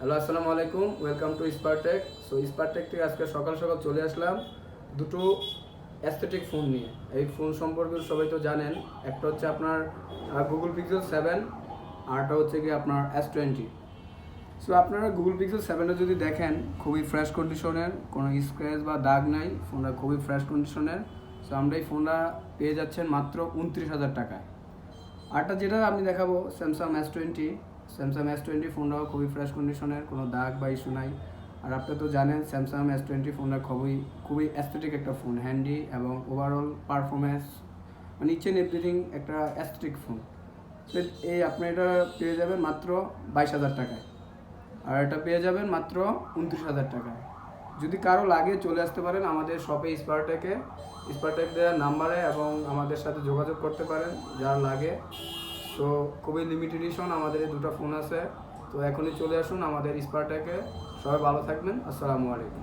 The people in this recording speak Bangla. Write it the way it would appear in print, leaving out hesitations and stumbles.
হ্যালো, আসসালামু আলাইকুম। Welcome to Spartek. So Spartek থেকে আজকে সকাল সকাল চলে আসলাম দুটো অ্যাস্থেটিক ফোন নিয়ে। এই ফোন সম্পর্কে সবাই তো জানেন। একটা হচ্ছে আপনার গুগল পিক্সেল 7, আরটা হচ্ছে কি আপনার S20। সো আপনারা গুগল পিক্সেল 7টা যদি দেখেন, খুবই ফ্রেশ কন্ডিশনের, কোনো স্ক্র্যাচ বা দাগ নাই, ফোনটা খুবই ফ্রেশ কন্ডিশনের। সো আমরা এই ফোনটা পেয়ে যাচ্ছেন মাত্র 29,000 টাকায়। আরটা যেটা আমি দেখাবো স্যামসাং S20 ফোনটাও খুবই ফ্রেশ কন্ডিশনের, কোনো দাগ বা ইস্যু নাই। আর আপনি তো জানেন স্যামসাং S20 ফোনটা খুবই খুবই অ্যাস্থেটিক একটা ফোন, হ্যান্ডি এবং ওভারঅল পারফরমেন্স মানে ইচ অ্যান্ড এভরিথিং একটা অ্যাস্থেটিক ফোন। এই আপনি এটা পেয়ে যাবেন মাত্র 22,000 টাকায়, আর এটা পেয়ে যাবেন মাত্র 29,000 টাকায়। যদি কারো লাগে চলে আসতে পারেন আমাদের শপে স্পারটেক দেওয়ার নাম্বারে এবং আমাদের সাথে যোগাযোগ করতে পারেন যার লাগে। তো খুবই লিমিটেড এডিশন আমাদের এই দুটো ফোন আছে। তো এখনই চলে আসুন আমাদের স্পারটেকে। সবাই ভালো থাকবেন। আসসালামু আলাইকুম।